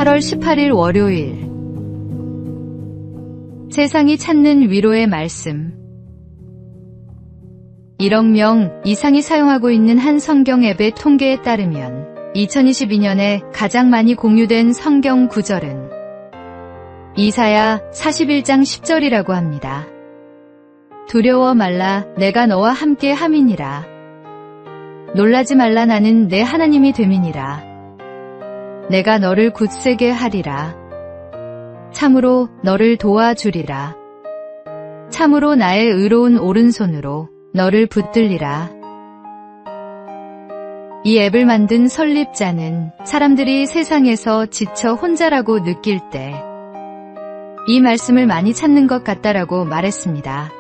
8월 18일 월요일. 세상이 찾는 위로의 말씀. 1억 명 이상이 사용하고 있는 한 성경 앱의 통계에 따르면 2022년에 가장 많이 공유된 성경 구절은 이사야 41장 10절이라고 합니다. 두려워 말라 내가 너와 함께 함이니라. 놀라지 말라 나는 내 하나님이 됨이니라. 내가 너를 굳세게 하리라. 참으로 너를 도와주리라. 참으로 나의 의로운 오른손으로 너를 붙들리라. 이 앱을 만든 설립자는 사람들이 세상에서 지쳐 혼자라고 느낄 때 이 말씀을 많이 찾는 것 같다라고 말했습니다.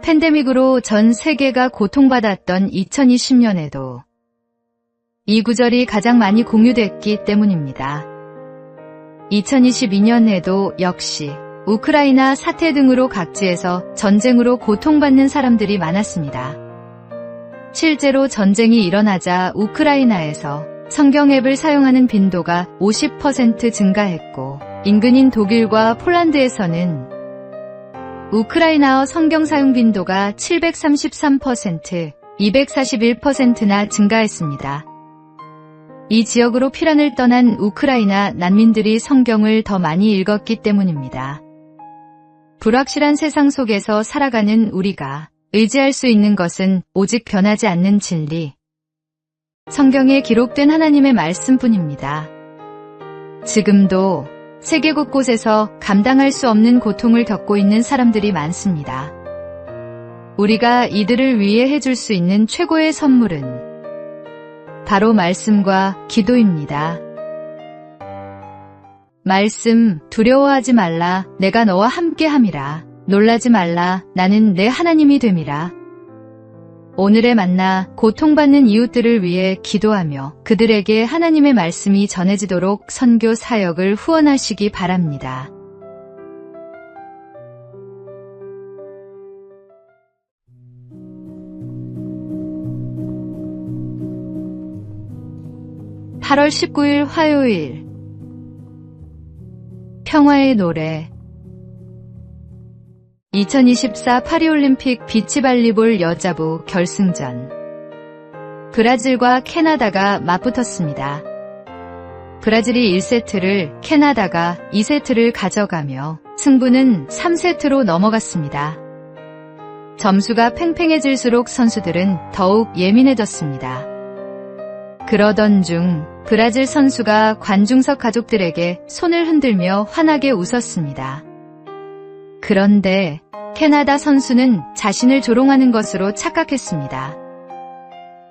팬데믹으로 전 세계가 고통받았던 2020년에도 이 구절이 가장 많이 공유됐기 때문입니다. 2022년에도 역시 우크라이나 사태 등으로 각지에서 전쟁으로 고통받는 사람들이 많았습니다. 실제로 전쟁이 일어나자 우크라이나에서 성경 앱을 사용하는 빈도가 50% 증가했고 인근인 독일과 폴란드에서는 우크라이나어 성경 사용 빈도가 733%, 241%나 증가했습니다. 이 지역으로 피란을 떠난 우크라이나 난민들이 성경을 더 많이 읽었기 때문입니다. 불확실한 세상 속에서 살아가는 우리가 의지할 수 있는 것은 오직 변하지 않는 진리, 성경에 기록된 하나님의 말씀뿐입니다. 지금도 세계 곳곳에서 감당할 수 없는 고통을 겪고 있는 사람들이 많습니다. 우리가 이들을 위해 해줄 수 있는 최고의 선물은 바로 말씀과 기도입니다. 말씀, 두려워하지 말라, 내가 너와 함께 함이라. 놀라지 말라, 나는 내 하나님이 됨이라. 오늘의 만나, 고통받는 이웃들을 위해 기도하며 그들에게 하나님의 말씀이 전해지도록 선교 사역을 후원하시기 바랍니다. (8월 19일) 화요일. 평화의 노래. 2024 파리올림픽 비치발리볼 여자부 결승전. 브라질과 캐나다가 맞붙었습니다. 브라질이 1세트를, 캐나다가 2세트를 가져가며 승부는 3세트로 넘어갔습니다. 점수가 팽팽해질수록 선수들은 더욱 예민해졌습니다. 그러던 중 브라질 선수가 관중석 가족들에게 손을 흔들며 환하게 웃었습니다. 그런데 캐나다 선수는 자신을 조롱하는 것으로 착각했습니다.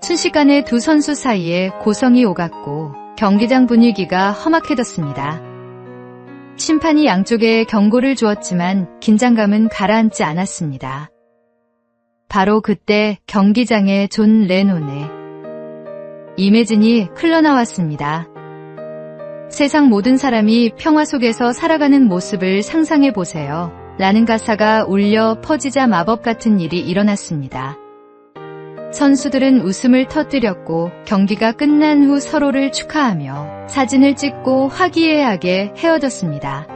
순식간에 두 선수 사이에 고성이 오갔고 경기장 분위기가 험악해졌습니다. 심판이 양쪽에 경고를 주었지만 긴장감은 가라앉지 않았습니다. 바로 그때 경기장에 존 레논의 이매진이 흘러나왔습니다. 세상 모든 사람이 평화 속에서 살아가는 모습을 상상해 보세요. 라는 가사가 울려 퍼지자 마법 같은 일이 일어났습니다. 선수들은 웃음을 터뜨렸고 경기가 끝난 후 서로를 축하하며 사진을 찍고 화기애애하게 헤어졌습니다.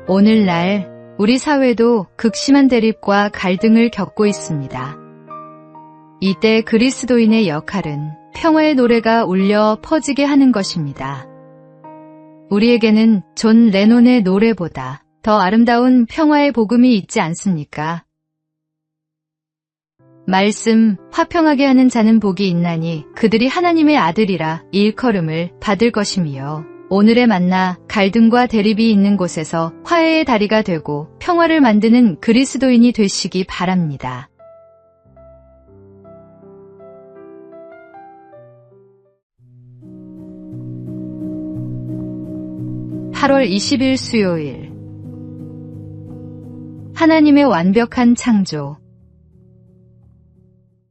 오늘날 우리 사회도 극심한 대립과 갈등을 겪고 있습니다. 이때 그리스도인의 역할은 평화의 노래가 울려 퍼지게 하는 것입니다. 우리에게는 존 레논의 노래보다 더 아름다운 평화의 복음이 있지 않습니까? 말씀, 화평하게 하는 자는 복이 있나니 그들이 하나님의 아들이라 일컬음을 받을 것이며 오늘의 만나, 갈등과 대립이 있는 곳에서 화해의 다리가 되고 평화를 만드는 그리스도인이 되시기 바랍니다. (8월 20일) 수요일. 하나님의 완벽한 창조.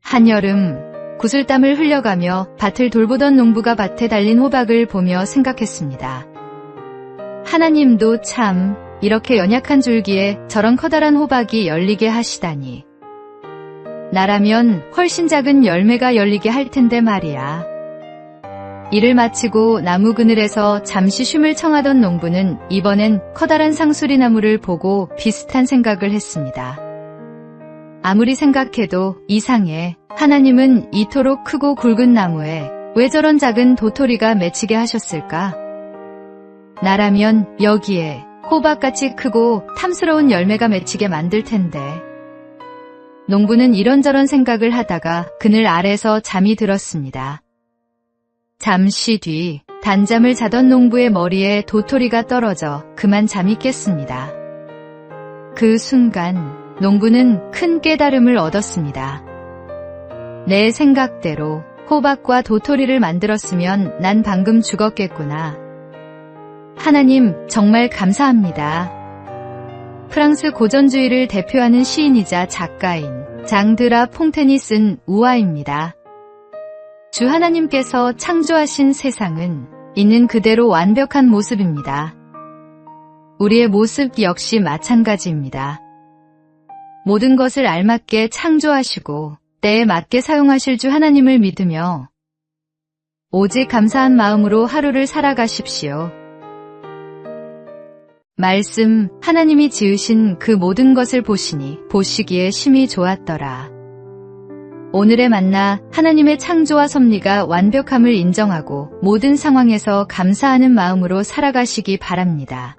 한여름 구슬땀을 흘려가며 밭을 돌보던 농부가 밭에 달린 호박을 보며 생각했습니다. 하나님도 참 이렇게 연약한 줄기에 저런 커다란 호박이 열리게 하시다니. 나라면 훨씬 작은 열매가 열리게 할 텐데 말이야. 일을 마치고 나무 그늘에서 잠시 쉼을 청하던 농부는 이번엔 커다란 상수리나무를 보고 비슷한 생각을 했습니다. 아무리 생각해도 이상해. 하나님은 이토록 크고 굵은 나무에 왜 저런 작은 도토리가 맺히게 하셨을까? 나라면 여기에 호박같이 크고 탐스러운 열매가 맺히게 만들 텐데. 농부는 이런저런 생각을 하다가 그늘 아래서 잠이 들었습니다. 잠시 뒤 단잠을 자던 농부의 머리에 도토리가 떨어져 그만 잠이 깼습니다. 그 순간 농부는 큰 깨달음을 얻었습니다. 내 생각대로 호박과 도토리를 만들었으면 난 방금 죽었겠구나. 하나님, 정말 감사합니다. 프랑스 고전주의를 대표하는 시인이자 작가인 장 드라 퐁텐이 쓴 우화입니다. 주 하나님께서 창조하신 세상은 있는 그대로 완벽한 모습입니다. 우리의 모습 역시 마찬가지입니다. 모든 것을 알맞게 창조하시고 때에 맞게 사용하실 주 하나님을 믿으며 오직 감사한 마음으로 하루를 살아가십시오. 말씀, 하나님이 지으신 그 모든 것을 보시기에 심히 좋았더라. 오늘의 만나, 하나님의 창조와 섭리가 완벽함을 인정하고 모든 상황에서 감사하는 마음으로 살아가시기 바랍니다.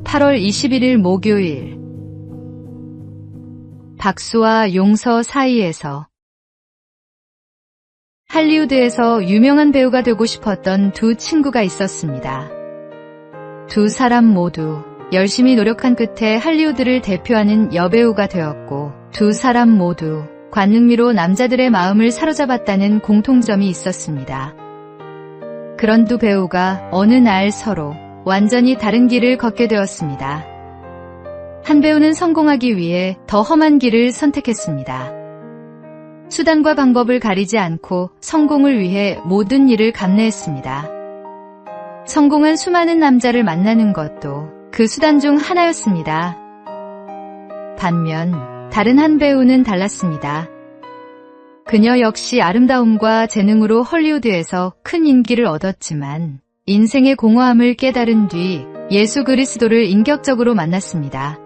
(8월 21일) 목요일. 박수와 용서 사이에서. 할리우드에서 유명한 배우가 되고 싶었던 두 친구가 있었습니다. 두 사람 모두 열심히 노력한 끝에 할리우드를 대표하는 여배우가 되었고, 두 사람 모두 관능미로 남자들의 마음을 사로잡았다는 공통점이 있었습니다. 그런 두 배우가 어느 날 서로 완전히 다른 길을 걷게 되었습니다. 한 배우는 성공하기 위해 더 험한 길을 선택했습니다. 수단과 방법을 가리지 않고 성공을 위해 모든 일을 감내했습니다. 성공한 수많은 남자를 만나는 것도 그 수단 중 하나였습니다. 반면 다른 한 배우는 달랐습니다. 그녀 역시 아름다움과 재능으로 헐리우드에서 큰 인기를 얻었지만 인생의 공허함을 깨달은 뒤 예수 그리스도를 인격적으로 만났습니다.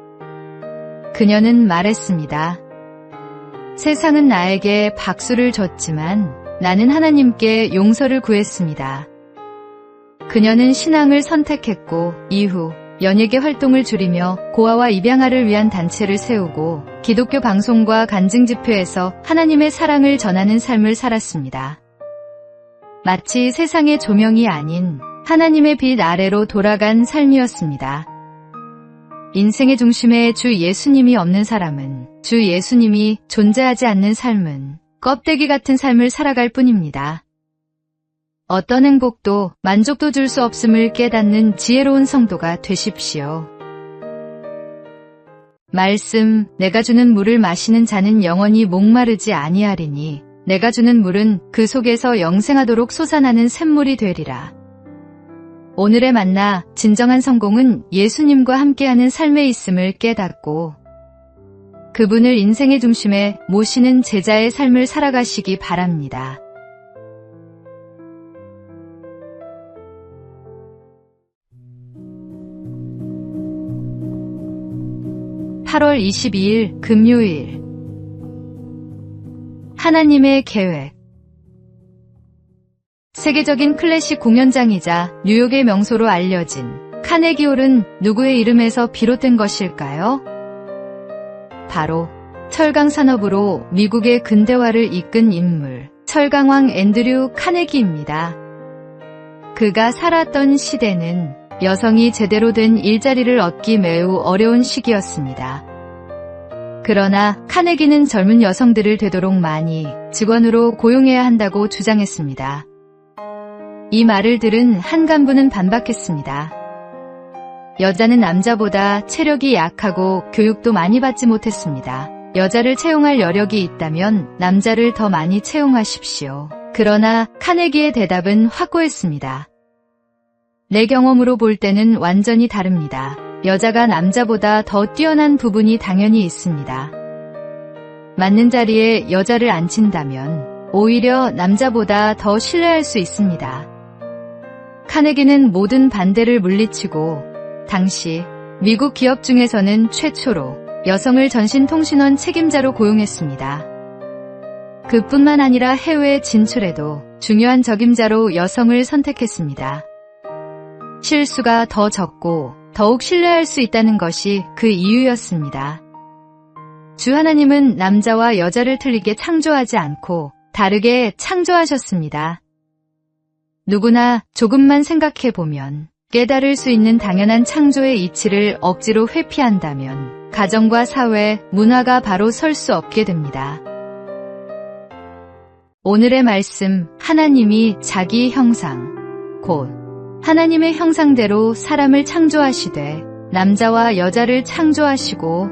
그녀는 말했습니다. 세상은 나에게 박수를 줬지만 나는 하나님께 용서를 구했습니다. 그녀는 신앙을 선택했고 이후 연예계 활동을 줄이며 고아와 입양아를 위한 단체를 세우고 기독교 방송과 간증 집회에서 하나님의 사랑을 전하는 삶을 살았습니다. 마치 세상의 조명이 아닌 하나님의 빛 아래로 돌아간 삶이었습니다. 인생의 중심에 주 예수님이 없는 사람은, 주 예수님이 존재하지 않는 삶은 껍데기 같은 삶을 살아갈 뿐입니다. 어떤 행복도 만족도 줄 수 없음을 깨닫는 지혜로운 성도가 되십시오. 말씀, 내가 주는 물을 마시는 자는 영원히 목마르지 아니하리니 내가 주는 물은 그 속에서 영생하도록 솟아나는 샘물이 되리라. 오늘의 만나, 진정한 성공은 예수님과 함께하는 삶에 있음을 깨닫고 그분을 인생의 중심에 모시는 제자의 삶을 살아가시기 바랍니다. (8월 22일) 금요일. 하나님의 계획. 세계적인 클래식 공연장이자 뉴욕의 명소로 알려진 카네기홀은 누구의 이름에서 비롯된 것일까요? 바로 철강 산업으로 미국의 근대화를 이끈 인물, 철강왕 앤드류 카네기입니다. 그가 살았던 시대는 여성이 제대로 된 일자리를 얻기 매우 어려운 시기였습니다. 그러나 카네기는 젊은 여성들을 되도록 많이 직원으로 고용해야 한다고 주장했습니다. 이 말을 들은 한 간부는 반박했습니다. 여자는 남자보다 체력이 약하고 교육도 많이 받지 못했습니다. 여자를 채용할 여력이 있다면 남자를 더 많이 채용하십시오. 그러나 카네기의 대답은 확고했습니다. 내 경험으로 볼 때는 완전히 다릅니다. 여자가 남자보다 더 뛰어난 부분이 당연히 있습니다. 맞는 자리에 여자를 앉힌다면 오히려 남자보다 더 신뢰할 수 있습니다. 카네기는 모든 반대를 물리치고 당시 미국 기업 중에서는 최초로 여성을 전신통신원 책임자로 고용했습니다. 그뿐만 아니라 해외 진출에도 중요한 적임자로 여성을 선택했습니다. 실수가 더 적고 더욱 신뢰할 수 있다는 것이 그 이유였습니다. 주 하나님은 남자와 여자를 틀리게 창조하지 않고 다르게 창조하셨습니다. 누구나 조금만 생각해보면 깨달을 수 있는 당연한 창조의 이치를 억지로 회피한다면 가정과 사회, 문화가 바로 설 수 없게 됩니다. 오늘의 말씀, 하나님이 자기 형상, 곧 하나님의 형상대로 사람을 창조하시되 남자와 여자를 창조하시고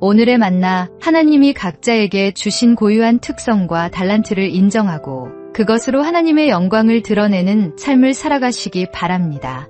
오늘의 만나, 하나님이 각자에게 주신 고유한 특성과 달란트를 인정하고 그것으로 하나님의 영광을 드러내는 삶을 살아가시기 바랍니다.